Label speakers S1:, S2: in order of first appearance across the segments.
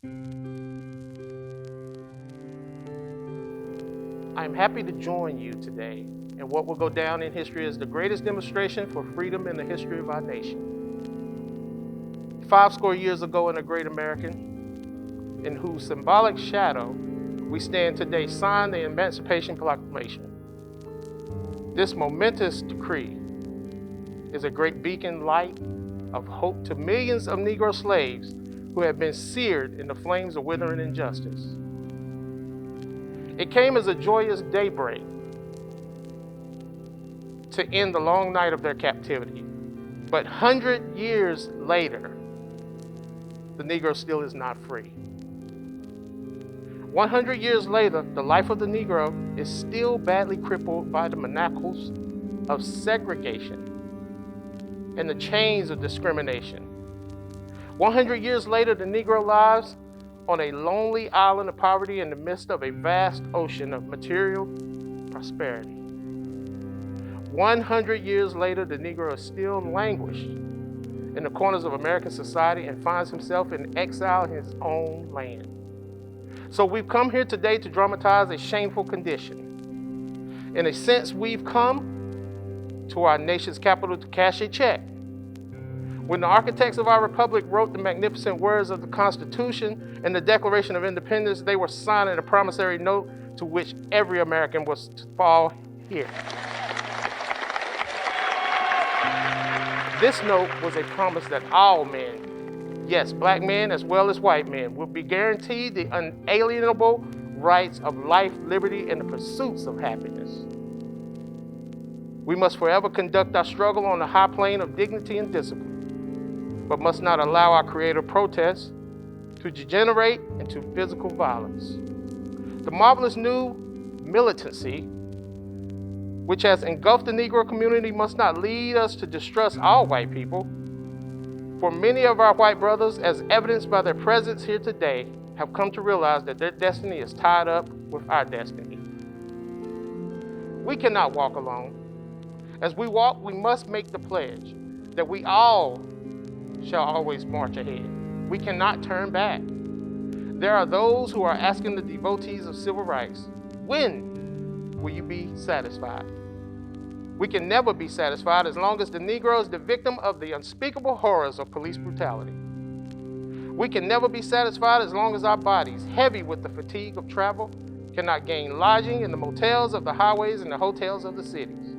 S1: I am happy to join you today in what will go down in history as the greatest demonstration for freedom in the history of our nation. 50 years ago in a great American, in whose symbolic shadow we stand today, signed the Emancipation Proclamation. This momentous decree is a great beacon light of hope to millions of Negro slaves who have been seared in the flames of withering injustice. It came as a joyous daybreak to end the long night of their captivity. But 100 years later, the Negro still is not free. 100 years later, the life of the Negro is still badly crippled by the manacles of segregation and the chains of discrimination. 100 years later, the Negro lives on a lonely island of poverty in the midst of a vast ocean of material prosperity. 100 years later, the Negro is still languished in the corners of American society and finds himself in exile in his own land. So we've come here today to dramatize a shameful condition. In a sense, we've come to our nation's capital to cash a check. When the architects of our republic wrote the magnificent words of the Constitution and the Declaration of Independence, they were signing a promissory note to which every American was to fall here. This note was a promise that all men, yes, black men as well as white men, would be guaranteed the unalienable rights of life, liberty, and the pursuits of happiness. We must forever conduct our struggle on the high plane of dignity and discipline, but must not allow our creative protests to degenerate into physical violence. The marvelous new militancy which has engulfed the Negro community must not lead us to distrust all white people. For many of our white brothers, as evidenced by their presence here today, have come to realize that their destiny is tied up with our destiny. We cannot walk alone. As we walk, we must make the pledge that we all shall always march ahead. We cannot turn back. There are those who are asking the devotees of civil rights, when will you be satisfied? We can never be satisfied as long as the Negro is the victim of the unspeakable horrors of police brutality. We can never be satisfied as long as our bodies, heavy with the fatigue of travel, cannot gain lodging in the motels of the highways and the hotels of the cities.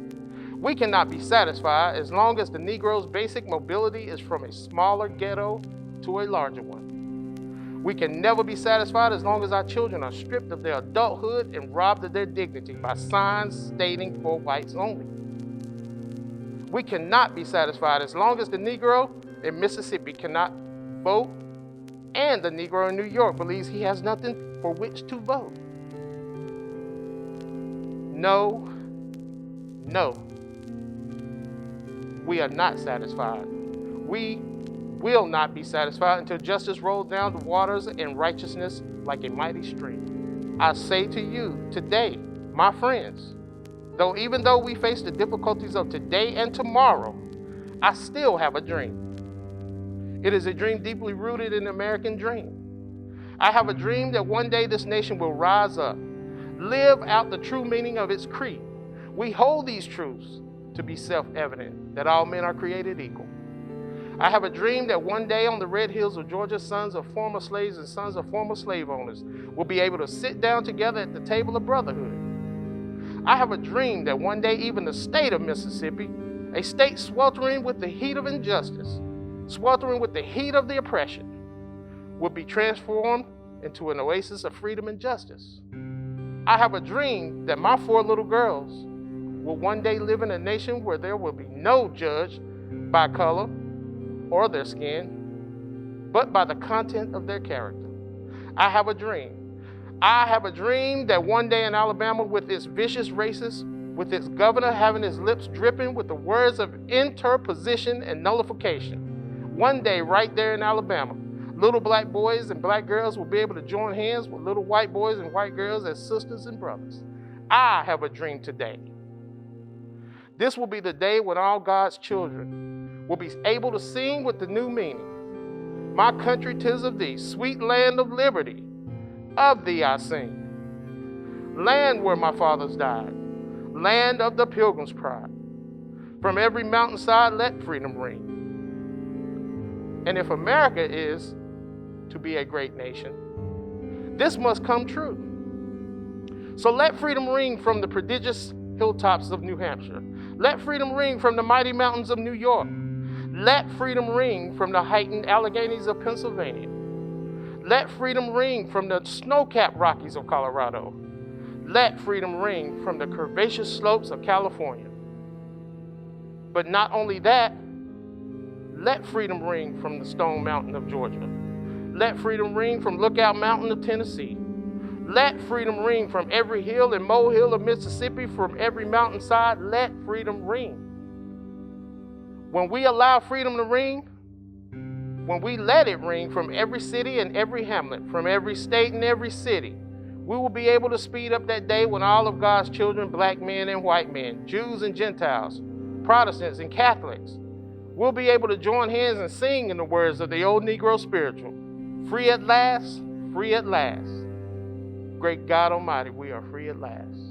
S1: We cannot be satisfied as long as the Negro's basic mobility is from a smaller ghetto to a larger one. We can never be satisfied as long as our children are stripped of their adulthood and robbed of their dignity by signs stating for whites only. We cannot be satisfied as long as the Negro in Mississippi cannot vote and the Negro in New York believes he has nothing for which to vote. No, we are not satisfied. We will not be satisfied until justice rolls down the waters and righteousness like a mighty stream. I say to you today, my friends, even though we face the difficulties of today and tomorrow, I still have a dream. It is a dream deeply rooted in the American dream. I have a dream that one day this nation will rise up, live out the true meaning of its creed. We hold these truths to be self-evident, that all men are created equal. I have a dream that one day on the red hills of Georgia, sons of former slaves and sons of former slave owners will be able to sit down together at the table of brotherhood. I have a dream that one day even the state of Mississippi, a state sweltering with the heat of injustice, sweltering with the heat of the oppression, will be transformed into an oasis of freedom and justice. I have a dream that my 4 little girls will one day live in a nation where there will be no judge by color or their skin, but by the content of their character. I have a dream. I have a dream that one day in Alabama, with its vicious racists, with its governor having his lips dripping with the words of interposition and nullification, one day right there in Alabama, little black boys and black girls will be able to join hands with little white boys and white girls as sisters and brothers. I have a dream today. This will be the day when all God's children will be able to sing with the new meaning. My country 'tis of thee, sweet land of liberty, of thee I sing. Land where my fathers died, land of the pilgrim's pride. From every mountainside let freedom ring. And if America is to be a great nation, this must come true. So let freedom ring from the prodigious hilltops of New Hampshire. Let freedom ring from the mighty mountains of New York. Let freedom ring from the heightened Alleghenies of Pennsylvania. Let freedom ring from the snow-capped Rockies of Colorado. Let freedom ring from the curvaceous slopes of California. But not only that, let freedom ring from the Stone Mountain of Georgia. Let freedom ring from Lookout Mountain of Tennessee. Let freedom ring from every hill and molehill of Mississippi, from every mountainside. Let freedom ring. When we allow freedom to ring, when we let it ring from every city and every hamlet, from every state and every city, we will be able to speed up that day when all of God's children, black men and white men, Jews and Gentiles, Protestants and Catholics, will be able to join hands and sing in the words of the old Negro spiritual, free at last, free at last. Great God Almighty, we are free at last.